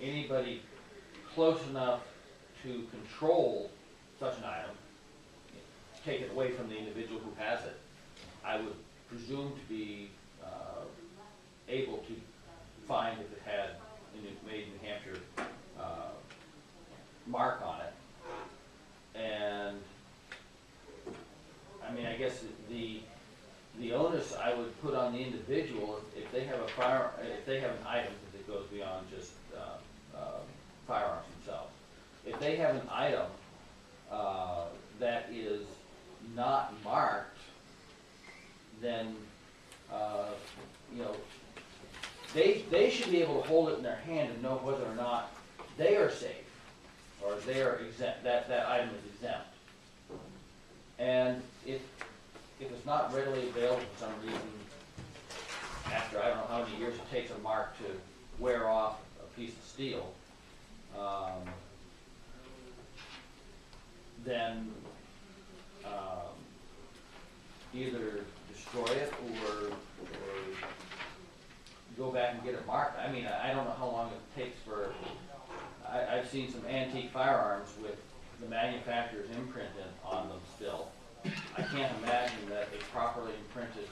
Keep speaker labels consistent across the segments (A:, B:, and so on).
A: anybody close enough to control such an item, take it away from the individual who has it, I would presume to be able to find if it had a made in New Hampshire mark on it. And I mean, I guess the onus I would put on the individual if they have if they have an item that goes beyond just firearms themselves. If they have an item that is not marked, then you know, they should be able to hold it in their hand and know whether or not they are safe or they are exempt. That item is exempt. And if it's not readily available for some reason, after I don't know how many years it takes a mark to wear off a piece of steel, then either destroy it or go back and get it marked. I mean, I don't know how long it takes for. I've seen some antique firearms with the manufacturer's imprint on them still. I can't imagine that a properly imprinted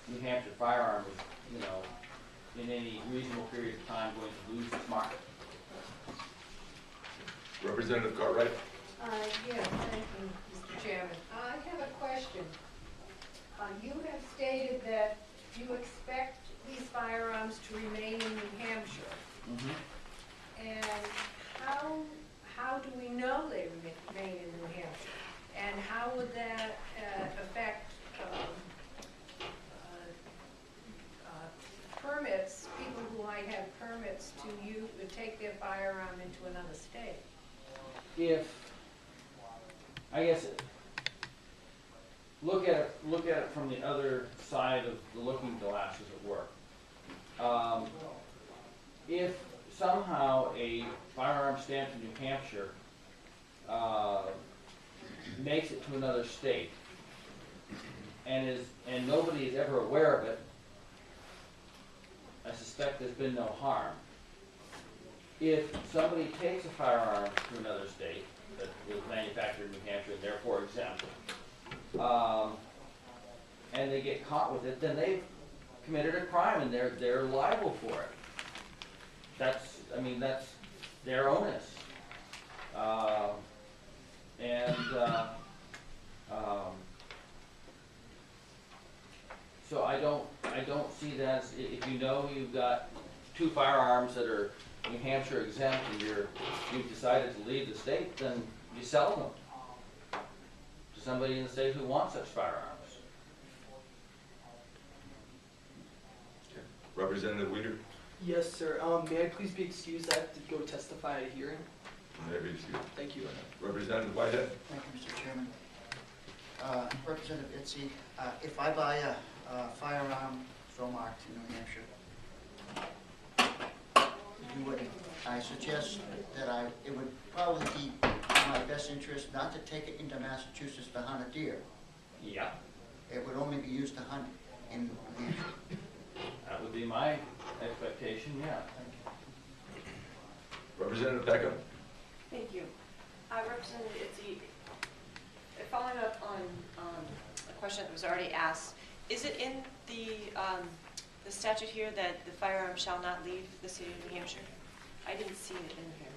A: New Hampshire firearm is, you know, in any reasonable period of time going to lose its mark.
B: Representative Cartwright.
C: Yes, thank you, Mr. Chairman. I have a question. You have stated that you expect these firearms to remain in New Hampshire.
A: Mm-hmm.
C: And how do we know they remain in New Hampshire? And how would that affect permits, people who might have permits to take their firearm into another state?
A: I guess, look at it from the other side of the looking glass, as it were. If somehow a firearm stamped in New Hampshire makes it to another state and nobody is ever aware of it, I suspect there's been no harm. If somebody takes a firearm to another state that was manufactured in New Hampshire and therefore exempt, and they get caught with it, then they've committed a crime and they're liable for it. That's their onus. So I don't see that as, if you know you've got two firearms that are New Hampshire exempt and you've decided to leave the state, then you sell them to somebody in the state who wants such firearms.
B: Okay. Representative Weider.
D: Yes, sir. May I please be excused? I have to go testify at a hearing.
B: Maybe it's you.
D: Thank you.
B: Representative Whitehead.
E: Thank you, Mr. Chairman. Representative Itzy, if I buy a firearm so marked in New Hampshire, I suggest that it would probably be in my best interest not to take it into Massachusetts to hunt a deer.
A: Yeah,
E: It would only be used to hunt in New Hampshire.
A: that would be my expectation, yeah.
B: Representative Peckham.
F: Thank you. Representative Itzy, following up on a question that was already asked, is it in the statute here that the firearm shall not leave the city of New Hampshire? I didn't see it in here.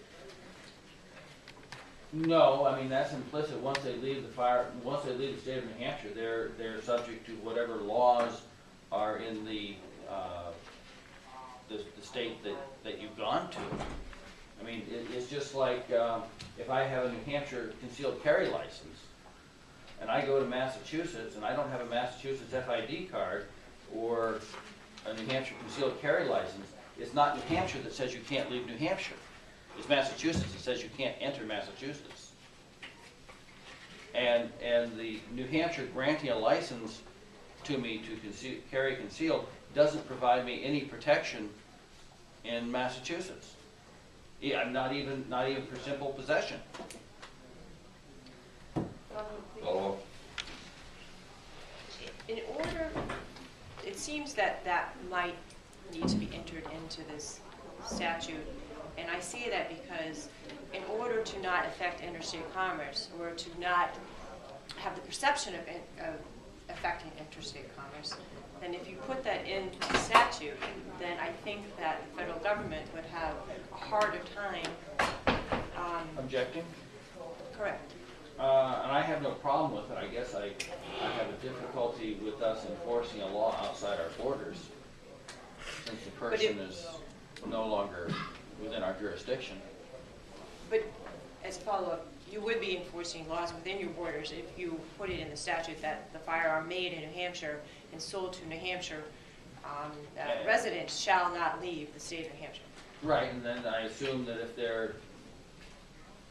A: No, I mean, that's implicit. Once they leave the state of New Hampshire, they're subject to whatever laws are in the state that you've gone to. I mean, it's just like if I have a New Hampshire concealed carry license and I go to Massachusetts and I don't have a Massachusetts FID card or a New Hampshire concealed carry license, it's not New Hampshire that says you can't leave New Hampshire. It's Massachusetts that says you can't enter Massachusetts. And the New Hampshire granting a license to me to carry concealed doesn't provide me any protection in Massachusetts. Yeah, not even for simple possession.
B: Follow.
F: In order, it seems that might need to be entered into this statute. And I say that because in order to not affect interstate commerce, or to not have the perception of affecting interstate commerce, then if you put that in the statute, then I think that the federal government would have a harder time.
A: Objecting?
F: Correct.
A: And I have no problem with it. I guess I have a difficulty with us enforcing a law outside our borders, since the person is no longer within our jurisdiction.
F: But as a follow-up, you would be enforcing laws within your borders if you put it in the statute that the firearm made in New Hampshire and sold to New Hampshire residents shall not leave the state of New Hampshire.
A: Right, and then I assume that if they're,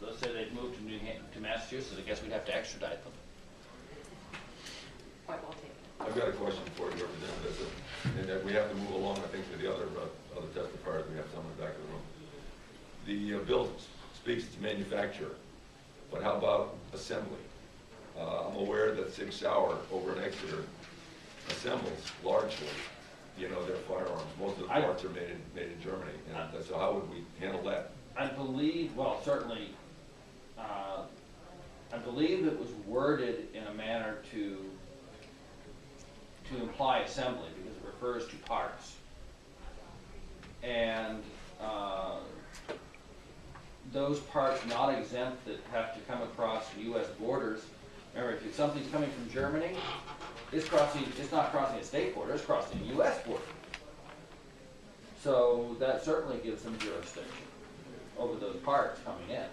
A: let's say they've moved to Massachusetts, I guess we'd have to extradite them.
F: Point well taken.
B: I've got a question for you, Representative, and that we have to move along, I think, to the other testifiers. We have some in the back of the room. The bill speaks to manufacture, but how about assembly? I'm aware that Sig Sauer over in Exeter assembles largely, their firearms. Most of the parts are made in Germany, and so how would we handle that?
A: I believe, well, certainly, I believe it was worded in a manner to imply assembly, because it refers to parts. And those parts not exempt that have to come across U.S. borders. Remember, if something's coming from Germany, it's not crossing a state border, it's crossing a U.S. border. So that certainly gives them jurisdiction over those parts coming in.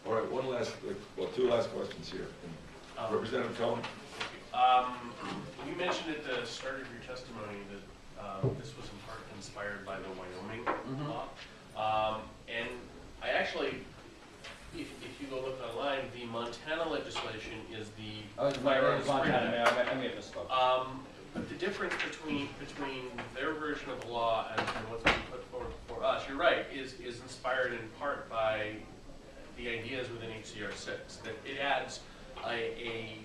B: All right, two last questions here. Representative Cohen?
G: You mentioned at the start of your testimony that this was in part inspired by the Wyoming law. And I actually, if you go look online, the Montana legislation is the firearms freedom.
A: I may have misspoke.
G: But the difference between their version of the law and what's being put forward for us, you're right, is inspired in part by the ideas within HCR 6, that it adds a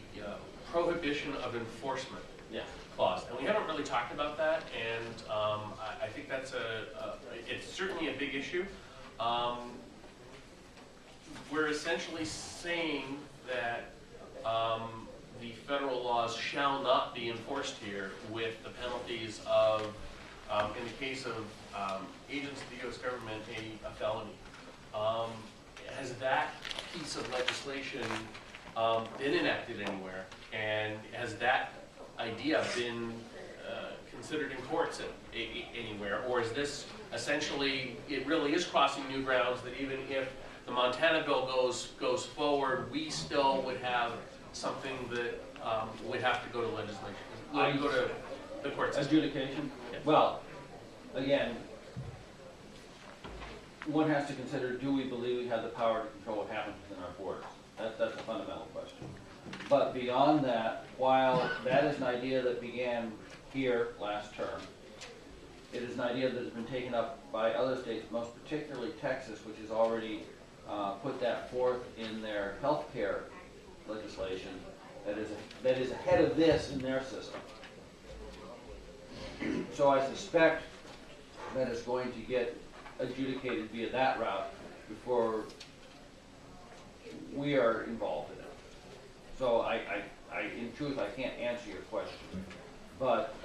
G: prohibition of enforcement clause. And we haven't really talked about that, and I think that's it's certainly a big issue. We're essentially saying that the federal laws shall not be enforced here, with the penalties of, in the case of agents of the U.S. government, a felony. Has that piece of legislation been enacted anywhere? And has that idea been considered in courts anywhere? Or is this essentially, it really is crossing new grounds, that even if the Montana bill goes forward, we still would have something that would have to go to legislation, go to the court system?
A: Adjudication? Well, again, one has to consider, do we believe we have the power to control what happens within our borders? That's a fundamental question. But beyond that, while that is an idea that began here last term, it is an idea that has been taken up by other states, most particularly Texas, which has already put that forth in their health care legislation that is ahead of this in their system. So I suspect that it's going to get adjudicated via that route before we are involved in it. So in truth, I can't answer your question, but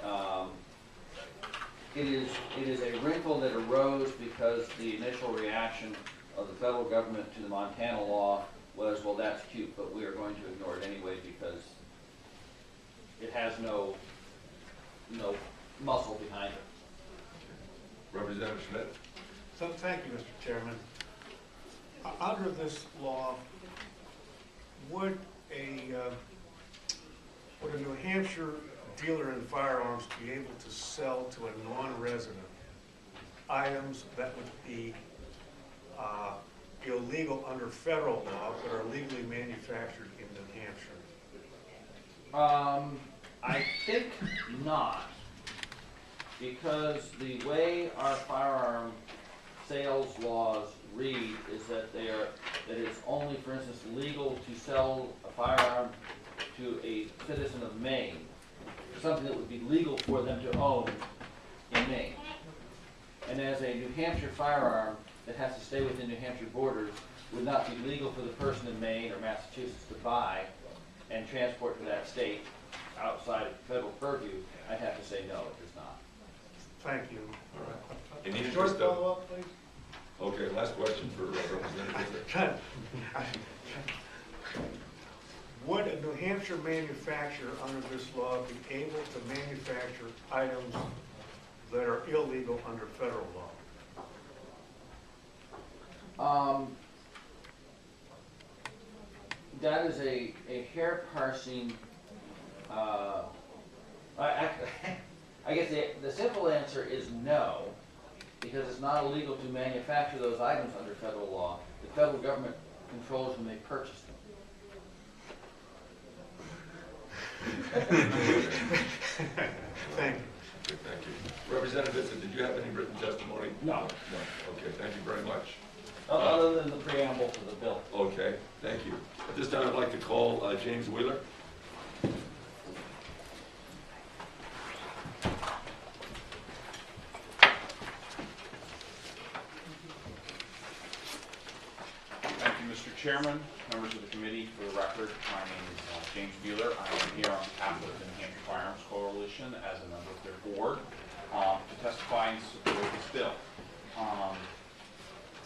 A: it is a wrinkle that arose because the initial reaction of the federal government to the Montana law was, well, that's cute, but we are going to ignore it anyway because it has no muscle behind it.
B: Representative Schmidt?
H: So, thank you, Mr. Chairman. Under this law, would a New Hampshire dealer in firearms be able to sell to a non-resident items that would be illegal under federal law but are legally manufactured in New Hampshire?
A: I think not, because the way our firearm sales laws read is that it's only, for instance, legal to sell a firearm to a citizen of Maine, something that would be legal for them to own in Maine. And as a New Hampshire firearm that has to stay within New Hampshire borders, would not be legal for the person in Maine or Massachusetts to buy and transport to that state outside of federal purview, I'd have to say no, it does not.
H: Thank you.
B: All right. In the
H: Short
B: interest of,
H: follow-up, please?
B: okay, last question for Representative.
H: Would a New Hampshire manufacturer under this law be able to manufacture items that are illegal under federal law?
A: That is a hair parsing, I guess the simple answer is no, because it's not illegal to manufacture those items under federal law. The federal government controls when they purchase them.
H: Thank you.
B: Okay, thank you. Representative Vincent, did you have any written testimony?
A: No.
B: No. Okay, thank you very much.
A: Other than the preamble to the bill.
B: Okay, thank you. At this time, I'd like to call James Wheeler.
I: Thank you, Mr. Chairman, members of the committee. For the record, my name is James Wheeler. I am here on behalf of the New Hampshire Firearms Coalition as a member of their board to testify in support of this bill.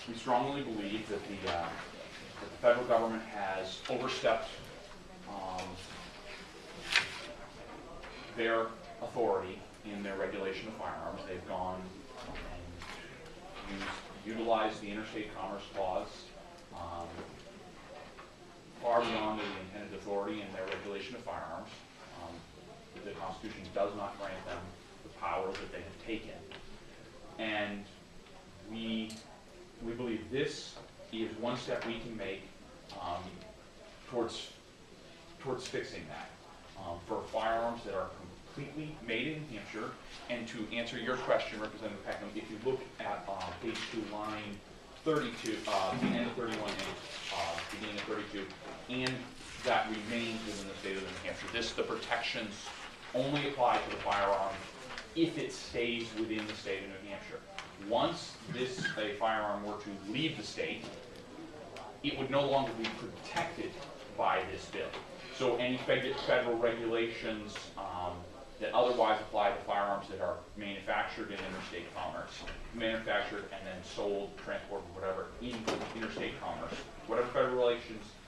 I: We strongly believe that the federal government has overstepped their authority in their regulation of firearms. They've gone and utilized the Interstate Commerce Clause far beyond the intended authority in their regulation of firearms. The Constitution does not grant them the powers that they have taken. And we believe this is one step we can make towards fixing that. For firearms that are completely made in New Hampshire, and to answer your question, Representative Peckham, if you look at page 2, line 32, the end of 31 and beginning of 32, and that remains within the state of New Hampshire. The protections only apply to the firearm if it stays within the state of New Hampshire. Once a firearm were to leave the state, it would no longer be protected by this bill. So any federal regulations that otherwise apply to firearms that are manufactured in interstate commerce, manufactured and then sold, transported, whatever, in interstate commerce, whatever federal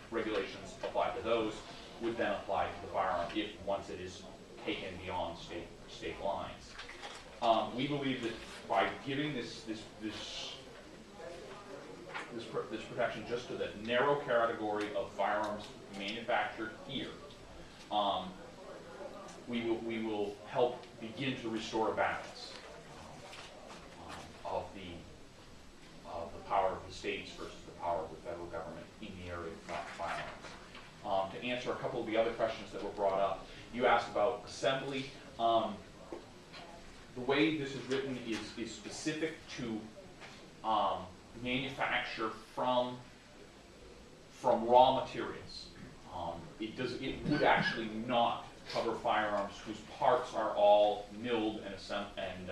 I: regulations apply to those would then apply to the firearm if once it is taken beyond state lines. We believe that by giving this protection just to the narrow category of firearms manufactured here, we will help begin to restore a balance of the power of the states versus the power of the federal government in the area of firearms. To answer a couple of the other questions that were brought up, you asked about assembly. The way this is written is specific to manufacture from raw materials. It would actually not cover firearms whose parts are all milled and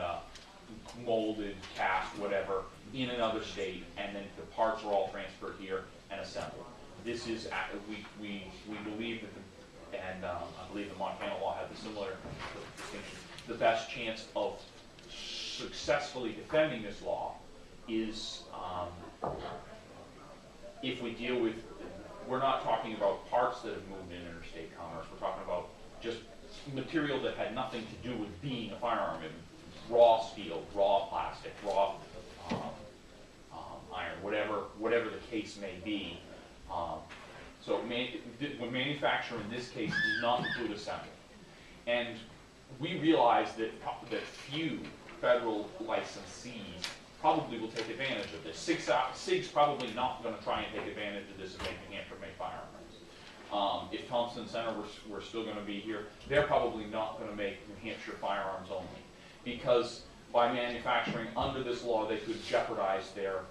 I: molded, cast, whatever, in another state, and then the parts are all transferred here and assembled. This is, we believe that, I believe the Montana law has a similar distinction. The best chance of successfully defending this law is if we deal with, we're not talking about parts that have moved in interstate commerce, we're talking about just material that had nothing to do with being a firearm, raw steel, raw plastic, raw iron, whatever the case may be. So when manufacture in this case does not include assembly. And we realize that few federal licensees probably will take advantage of this. SIG's probably not going to try and take advantage of this and make New Hampshire make firearms. If Thompson Center were still going to be here, they're probably not going to make New Hampshire firearms only, because by manufacturing under this law, they could jeopardize their